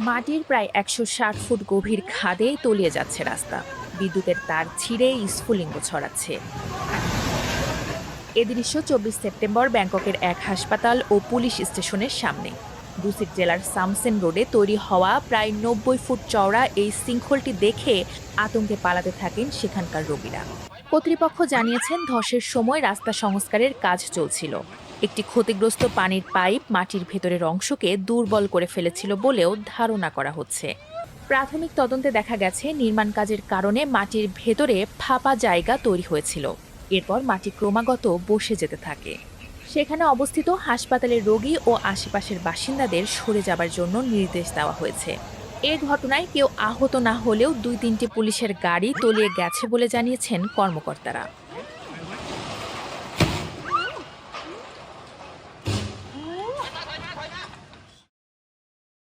মাটির প্রায় ১৬০ ফুট গভীর খাদে তলিয়ে যাচ্ছে রাস্তা। বিদ্যুতের তার ছিঁড়ে স্ফুলিঙ্গ ছড়াচ্ছে। এ দৃশ্য ২৪ সেপ্টেম্বর ব্যাংককের এক হাসপাতাল ও পুলিশ স্টেশনের সামনে। দুসিক জেলার সামসেন রোডে তৈরি হওয়া প্রায় ৯০ ফুট চওড়া এই শৃঙ্খলটি দেখে আতঙ্কে পালাতে থাকেন সেখানকার রোগীরা। কর্তৃপক্ষ জানিয়েছেন, ধসের সময় রাস্তা সংস্কারের কাজ চলছিল। একটি ক্ষতিগ্রস্ত পানির পাইপ মাটির ভেতরের অংশকে দুর্বল করে ফেলেছিল বলেও ধারণা করা হচ্ছে। প্রাথমিক তদন্তে দেখা গেছে, নির্মাণ কাজের কারণে মাটির ভেতরে ফাঁপা জায়গা তৈরি হয়েছিল। এরপর মাটি ক্রমাগত বসে যেতে থাকে। সেখানে অবস্থিত হাসপাতালের রোগী ও আশেপাশের বাসিন্দাদের সরে যাবার জন্য নির্দেশ দেওয়া হয়েছে। এ ঘটনায় কেউ আহত না হলেও ২-৩টি পুলিশের গাড়ি তলিয়ে গেছে বলে জানিয়েছেন কর্মকর্তারা।